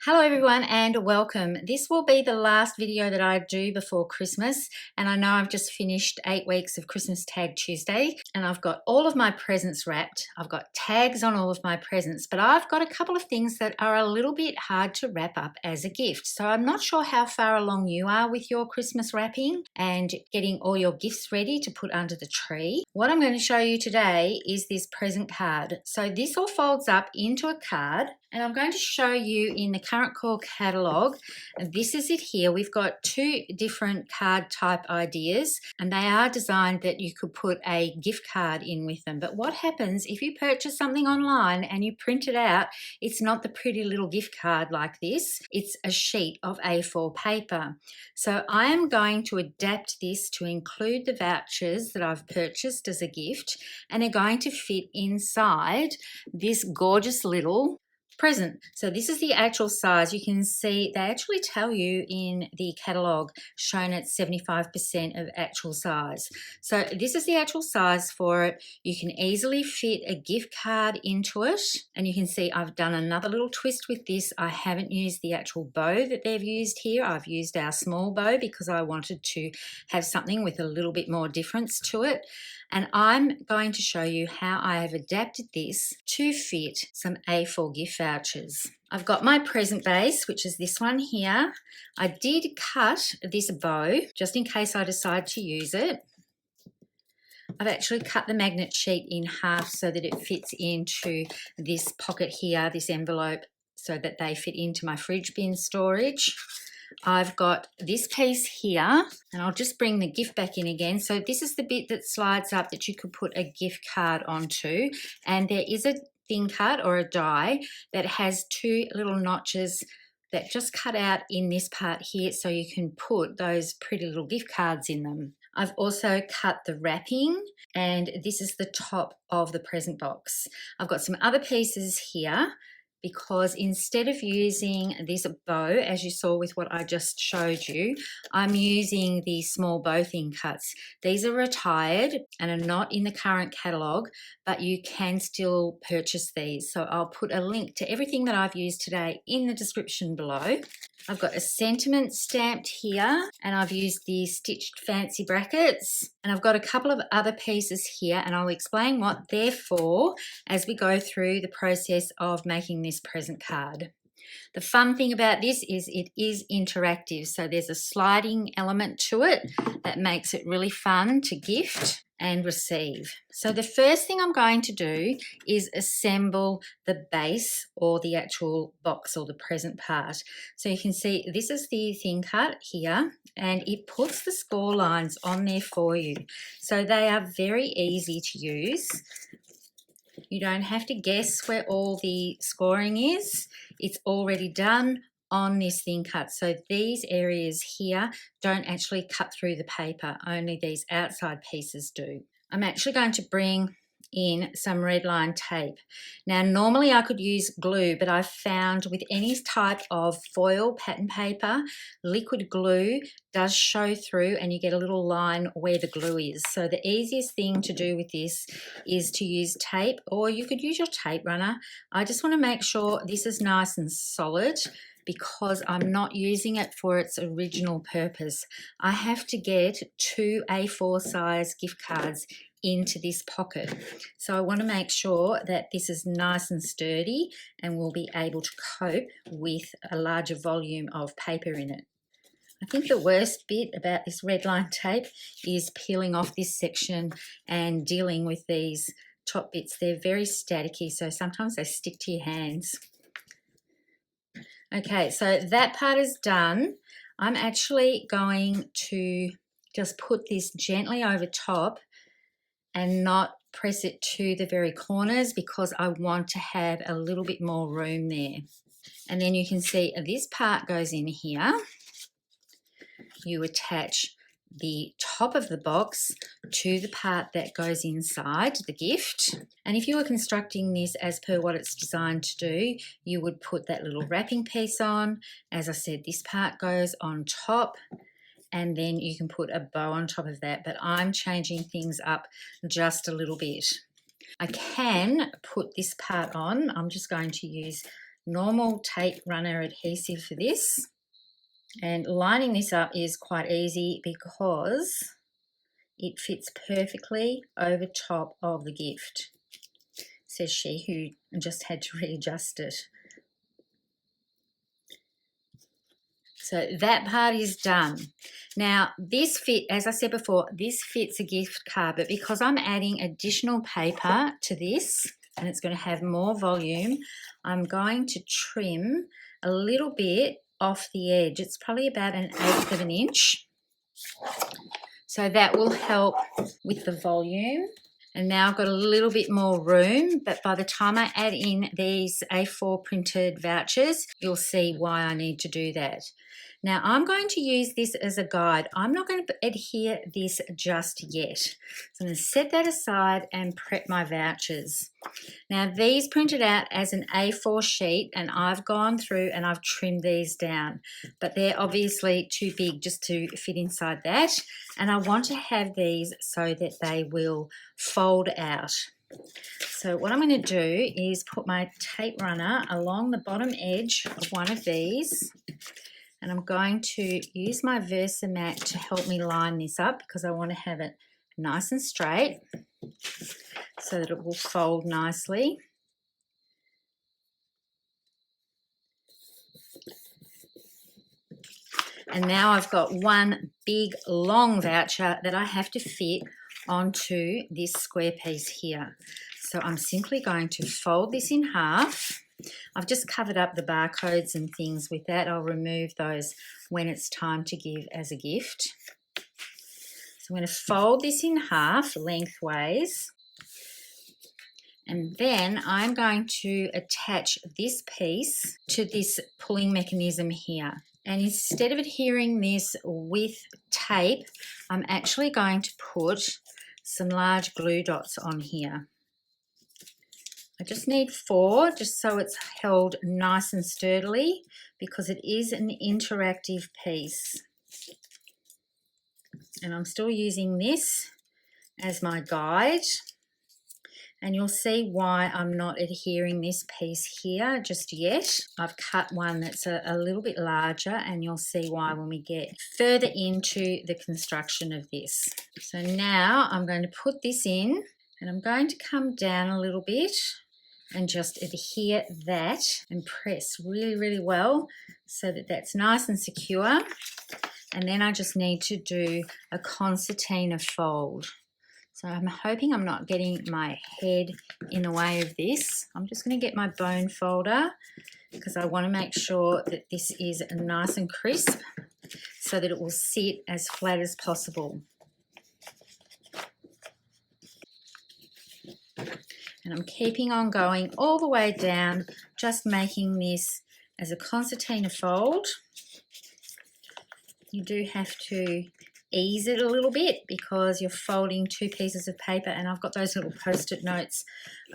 Hello everyone and welcome. This will be the last video that I do before Christmas, and I know I've just finished 8 weeks of Christmas Tag Tuesday and I've got all of my presents wrapped. I've got tags on all of my presents, but I've got a couple of things that are a little bit hard to wrap up as a gift. So I'm not sure how far along you are with your Christmas wrapping and getting all your gifts ready to put under the tree. What I'm going to show you today is this present card. So this all folds up into a card, and I'm going to show you in the Current Call catalogue. This is it here. We've got 2 different card type ideas, and they are designed that you could put a gift card in with them. But what happens if you purchase something online and you print it out? It's not the pretty little gift card like this. It's a sheet of A4 paper. So I am going to adapt this to include the vouchers that I've purchased as a gift, and they're going to fit inside this gorgeous little present. So this is the actual size. You can see they actually tell you in the catalogue, shown at 75% of actual size. So this is the actual size for it. You can easily fit a gift card into it, and you can see I've done another little twist with this. I haven't used the actual bow that they've used here. I've used our small bow because I wanted to have something with a little bit more difference to it. And I'm going to show you how I have adapted this to fit some A4 gift vouchers. I've got my present base, which is this one here. I did cut this bow just in case I decide to use it. I've actually cut the magnet sheet in half so that it fits into this pocket here, this envelope, so that they fit into my fridge bin storage. I've got this piece here, and I'll just bring the gift back in again. So this is the bit that slides up that you could put a gift card onto, and there is a thin cut or a die that has 2 little notches that just cut out in this part here so you can put those pretty little gift cards in them. I've also cut the wrapping, and this is the top of the present box. I've got some other pieces here, because instead of using this bow, as you saw with what I just showed you, I'm using the small bow thin cuts. These are retired and are not in the current catalogue, but you can still purchase these. So I'll put a link to everything that I've used today in the description below. I've got a sentiment stamped here, and I've used the stitched fancy brackets, and I've got a couple of other pieces here, and I'll explain what they're for as we go through the process of making this present card. The fun thing about this is it is interactive, so there's a sliding element to it that makes it really fun to gift and receive. So the first thing I'm going to do is assemble the base, or the actual box, or the present part. So you can see this is the thin cut here, and it puts the score lines on there for you. So they are very easy to use. You don't have to guess where all the scoring is. It's already done on this thin cut. So these areas here don't actually cut through the paper, only these outside pieces do. I'm actually going to bring in some red line tape. Now normally I could use glue, but I've found with any type of foil pattern paper, liquid glue does show through and you get a little line where the glue is. So the easiest thing to do with this is to use tape, or you could use your tape runner. I just want to make sure this is nice and solid, because I'm not using it for its original purpose. I have to get 2 A4 size gift cards into this pocket. So I want to make sure that this is nice and sturdy and will be able to cope with a larger volume of paper in it. I think the worst bit about this red line tape is peeling off this section and dealing with these top bits. They're very staticky, so sometimes they stick to your hands. Okay, so that part is done. I'm actually going to just put this gently over top and not press it to the very corners, because I want to have a little bit more room there. And then you can see this part goes in here. You attach the top of the box to the part that goes inside the gift. And if you were constructing this as per what it's designed to do, you would put that little wrapping piece on. As I said, this part goes on top, and then you can put a bow on top of that, but I'm changing things up just a little bit. I can put this part on. I'm just going to use normal tape runner adhesive for this. And lining this up is quite easy because it fits perfectly over top of the gift, says she who just had to readjust it. So that part is done. Now this fit, as I said before, this fits a gift card, but because I'm adding additional paper to this and it's going to have more volume, I'm going to trim a little bit off the edge. It's probably about 1/8 of an inch. So that will help with the volume. And now I've got a little bit more room, but by the time I add in these A4 printed vouchers, you'll see why I need to do that. Now I'm going to use this as a guide. I'm not going to adhere this just yet. So I'm going to set that aside and prep my vouchers. Now these printed out as an A4 sheet, and I've gone through and I've trimmed these down, but they're obviously too big just to fit inside that. And I want to have these so that they will fold out. So what I'm going to do is put my tape runner along the bottom edge of one of these, and I'm going to use my Voucher to help me line this up because I want to have it nice and straight so that it will fold nicely. And now I've got one big long voucher that I have to fit onto this square piece here. So I'm simply going to fold this in half. I've just covered up the barcodes and things with that. I'll remove those when it's time to give as a gift. So I'm going to fold this in half lengthways. And then I'm going to attach this piece to this pulling mechanism here. And instead of adhering this with tape, I'm actually going to put some large glue dots on here. I just need 4 just so it's held nice and sturdily because it is an interactive piece. And I'm still using this as my guide. And you'll see why I'm not adhering this piece here just yet. I've cut one that's a little bit larger, and you'll see why when we get further into the construction of this. So now I'm going to put this in, and I'm going to come down a little bit and just adhere that and press really, really well so that that's nice and secure. And then I just need to do a concertina fold. So I'm hoping I'm not getting my head in the way of this. I'm just going to get my bone folder because I want to make sure that this is nice and crisp so that it will sit as flat as possible. And I'm keeping on going all the way down, just making this as a concertina fold. You do have to ease it a little bit because you're folding 2 pieces of paper, and I've got those little post-it notes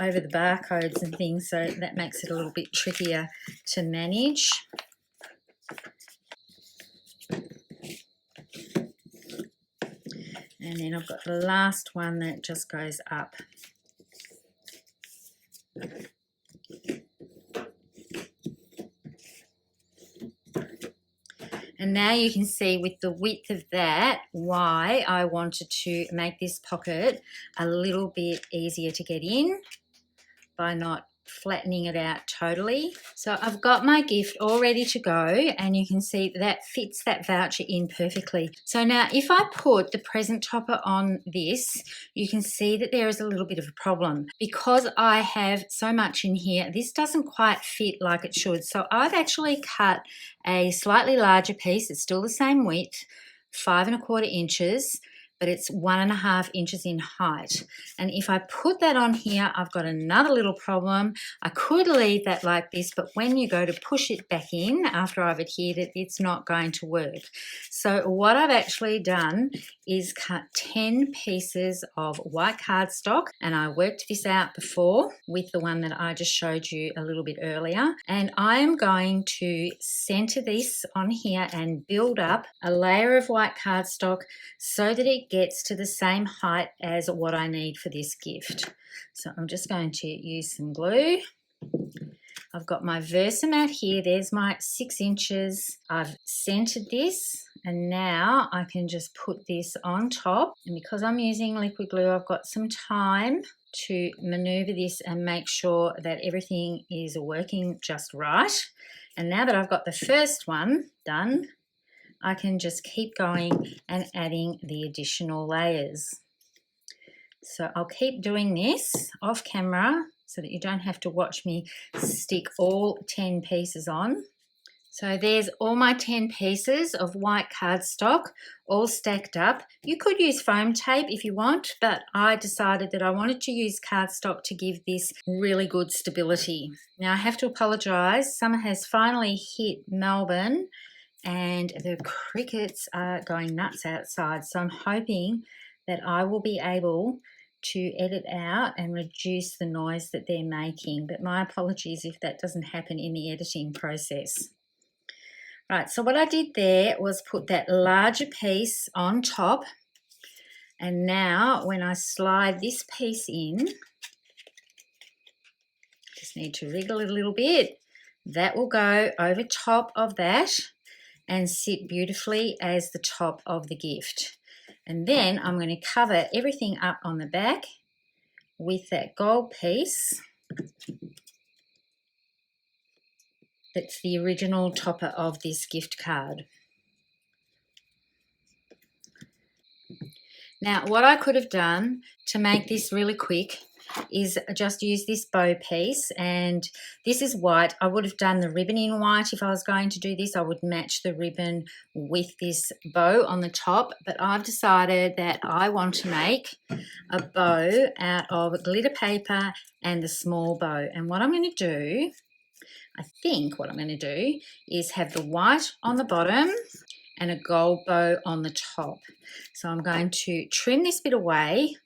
over the barcodes and things, so that makes it a little bit trickier to manage. And then I've got the last one that just goes up. And now you can see with the width of that why I wanted to make this pocket a little bit easier to get in by not flattening it out totally. So I've got my gift all ready to go, and you can see that fits that voucher in perfectly. So now if I put the present topper on this, you can see that there is a little bit of a problem. Because I have so much in here, this doesn't quite fit like it should. So I've actually cut a slightly larger piece. It's still the same width, 5 1/4 inches, but it's 1 1/2 inches in height. And if I put that on here, I've got another little problem. I could leave that like this, but when you go to push it back in after I've adhered it, it's not going to work. So what I've actually done is cut 10 pieces of white cardstock, and I worked this out before with the one that I just showed you a little bit earlier. And I'm going to center this on here and build up a layer of white cardstock so that it gets to the same height as what I need for this gift. So I'm just going to use some glue. I've got my Versamat here. There's my 6 inches. I've centered this, and now I can just put this on top. And because I'm using liquid glue, I've got some time to maneuver this and make sure that everything is working just right. And now that I've got the first one done, I can just keep going and adding the additional layers. So I'll keep doing this off camera so that you don't have to watch me stick all 10 pieces on. So there's all my 10 pieces of white cardstock all stacked up. You could use foam tape if you want, but I decided that I wanted to use cardstock to give this really good stability. Now I have to apologise, summer has finally hit Melbourne and the crickets are going nuts outside, so I'm hoping that I will be able to edit out and reduce the noise that they're making, but my apologies if that doesn't happen in the editing process. Right, so what I did there was put that larger piece on top, and now when I slide this piece in, just need to wriggle it a little bit, that will go over top of that and sit beautifully as the top of the gift. And then I'm going to cover everything up on the back with that gold piece that's the original topper of this gift card. Now, what I could have done to make this really quick is just use this bow piece, and this is white. I would have done the ribbon in white if I was going to do this. I would match the ribbon with this bow on the top, but I've decided that I want to make a bow out of glitter paper and the small bow. And what I'm going to do, I think what I'm going to do is have the white on the bottom and a gold bow on the top. So I'm going to trim this bit away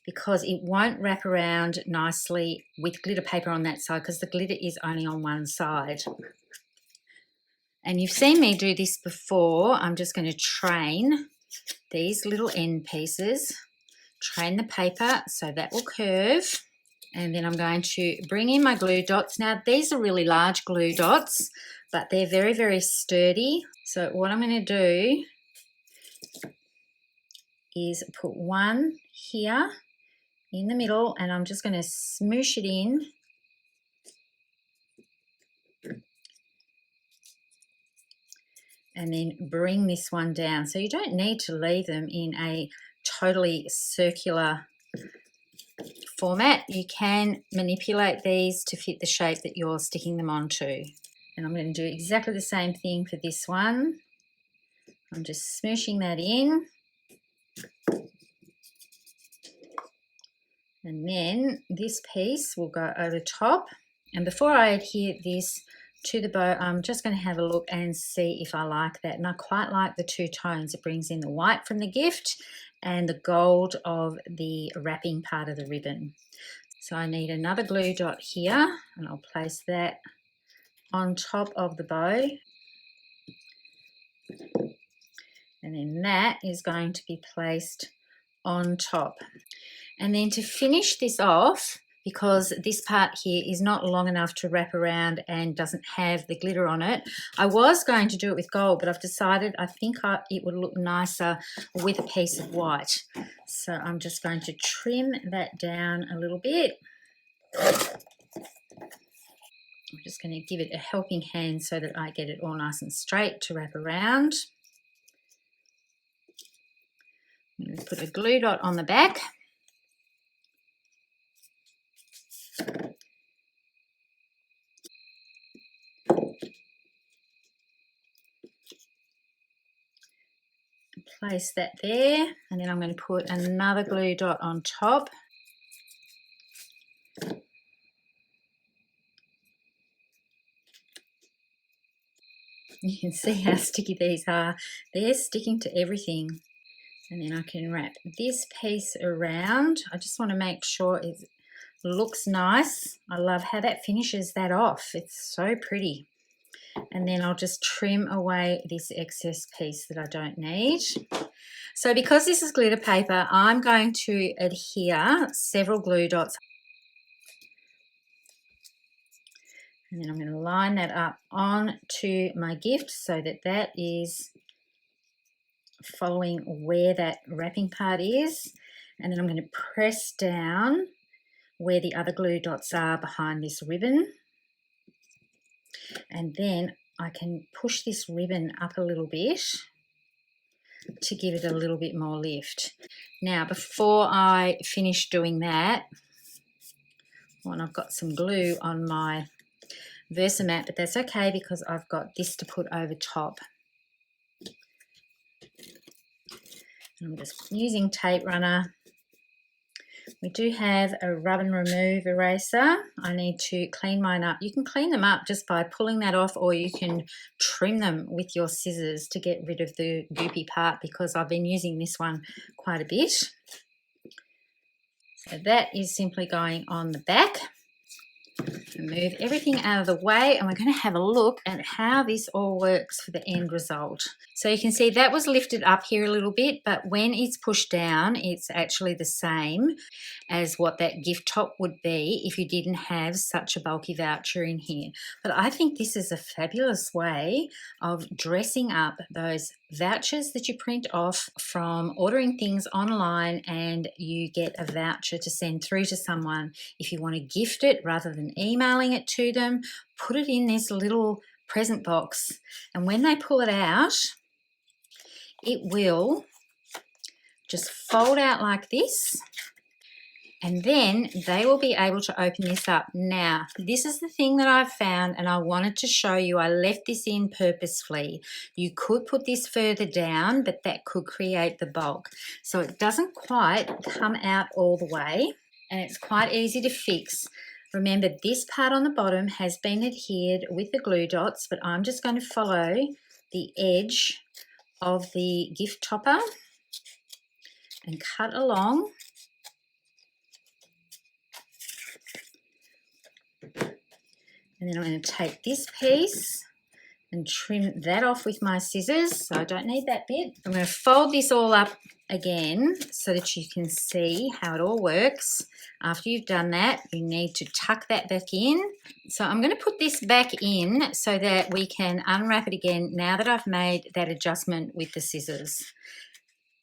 because it won't wrap around nicely with glitter paper on that side because the glitter is only on one side. And you've seen me do this before. I'm just going to train these little end pieces, train the paper so that will curve. And then I'm going to bring in my glue dots. Now, these are really large glue dots, but they're very, very sturdy. So what I'm going to do is put one here in the middle, and I'm just going to smoosh it in. And then bring this one down. So you don't need to leave them in a totally circular format. You can manipulate these to fit the shape that you're sticking them onto. And I'm going to do exactly the same thing for this one. I'm just smooshing that in. And then this piece will go over top. And before I adhere this to the bow, I'm just going to have a look and see if I like that. And I quite like the two tones. It brings in the white from the gift and the gold of the wrapping part of the ribbon. So I need another glue dot here, and I'll place that on top of the bow. And then that is going to be placed on top. And then to finish this off, because this part here is not long enough to wrap around and doesn't have the glitter on it, I was going to do it with gold, but I've decided I think it would look nicer with a piece of white. So I'm just going to trim that down a little bit. I'm just going to give it a helping hand so that I get it all nice and straight to wrap around. I'm going to put a glue dot on the back. Place that there, and then I'm going to put another glue dot on top. You can see how sticky these are. They're sticking to everything. And then I can wrap this piece around. I just want to make sure it looks nice. I love how that finishes that off. It's so pretty. And then I'll just trim away this excess piece that I don't need. So because this is glitter paper, I'm going to adhere several glue dots. And then I'm going to line that up onto my gift so that that is following where that wrapping part is. And then I'm going to press down where the other glue dots are behind this ribbon. And then I can push this ribbon up a little bit to give it a little bit more lift. Now, before I finish doing that, well, I've got some glue on my Versamat, but that's okay because I've got this to put over top. I'm just using tape runner. We do have a rub and remove eraser. I need to clean mine up. You can clean them up just by pulling that off, or you can trim them with your scissors to get rid of the goopy part, because I've been using this one quite a bit. So that is simply going on the back. Move everything out of the way, and we're going to have a look at how this all works for the end result. So you can see that was lifted up here a little bit, but when it's pushed down, it's actually the same as what that gift top would be if you didn't have such a bulky voucher in here. But I think this is a fabulous way of dressing up those vouchers that you print off from ordering things online, and you get a voucher to send through to someone. If you want to gift it rather than emailing it to them, put it in this little present box, and when they pull it out, it will just fold out like this, and then they will be able to open this up. Now, this is the thing that I've found, and I wanted to show you. I left this in purposefully. You could put this further down, but that could create the bulk. So it doesn't quite come out all the way, and it's quite easy to fix. Remember, this part on the bottom has been adhered with the glue dots, but I'm just going to follow the edge of the gift topper and cut along. And then I'm going to take this piece and trim that off with my scissors, so I don't need that bit. I'm going to fold this all up again so that you can see how it all works. After you've done that, you need to tuck that back in. So I'm going to put this back in so that we can unwrap it again now that I've made that adjustment with the scissors.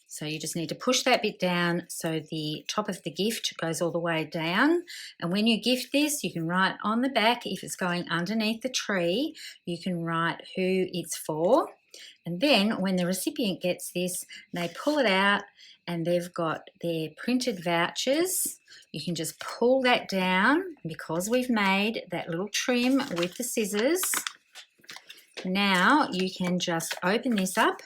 So you just need to push that bit down so the top of the gift goes all the way down. And when you gift this, you can write on the back, if it's going underneath the tree, you can write who it's for. And then when the recipient gets this, they pull it out and they've got their printed vouchers. You can just pull that down because we've made that little trim with the scissors. Now you can just open this up,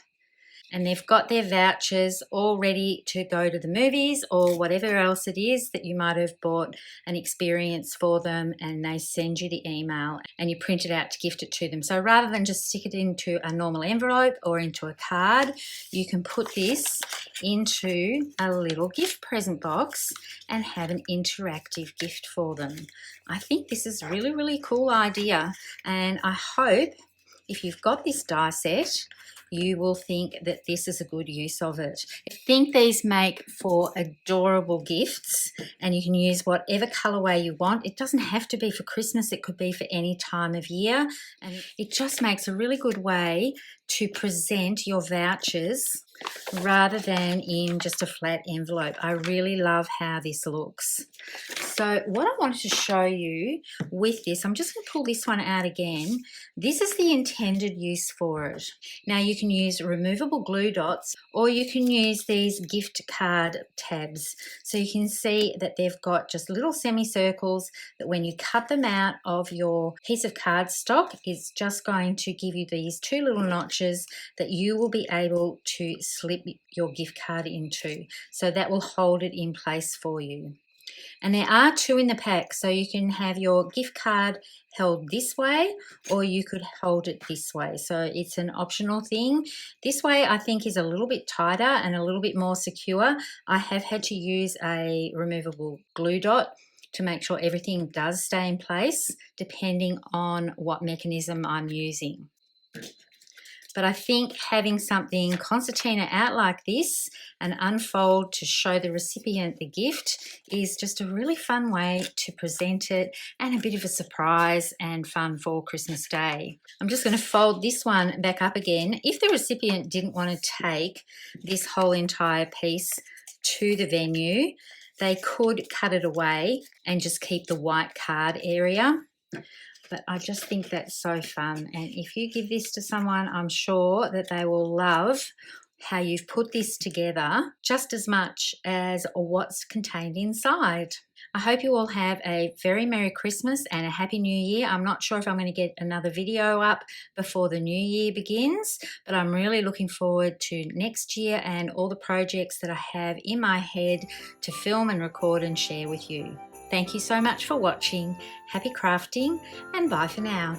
and they've got their vouchers all ready to go to the movies or whatever else it is that you might have bought an experience for them, and they send you the email and you print it out to gift it to them. So rather than just stick it into a normal envelope or into a card, you can put this into a little gift present box and have an interactive gift for them. I think this is a really, really cool idea, and I hope if you've got this die set, you will think that this is a good use of it. I think these make for adorable gifts, and you can use whatever colourway you want. It doesn't have to be for Christmas, it could be for any time of year, and it just makes a really good way to present your vouchers rather than in just a flat envelope. I really love how this looks. So what I wanted to show you with this, I'm just going to pull this one out again. This is the intended use for it. Now you can use removable glue dots, or you can use these gift card tabs. So you can see that they've got just little semicircles that when you cut them out of your piece of cardstock, it's just going to give you these two little notches that you will be able to slip your gift card into. So that will hold it in place for you. And there are two in the pack, so you can have your gift card held this way, or you could hold it this way. So it's an optional thing. This way I think is a little bit tighter and a little bit more secure. I have had to use a removable glue dot to make sure everything does stay in place depending on what mechanism I'm using. But I think having something concertina out like this and unfold to show the recipient the gift is just a really fun way to present it and a bit of a surprise and fun for Christmas Day. I'm just going to fold this one back up again. If the recipient didn't want to take this whole entire piece to the venue, they could cut it away and just keep the white card area. But I just think that's so fun, and if you give this to someone, I'm sure that they will love how you've put this together just as much as what's contained inside. I hope you all have a very Merry Christmas and a Happy New Year. I'm not sure if I'm going to get another video up before the new year begins, but I'm really looking forward to next year and all the projects that I have in my head to film and record and share with you. Thank you so much for watching. Happy crafting, and bye for now.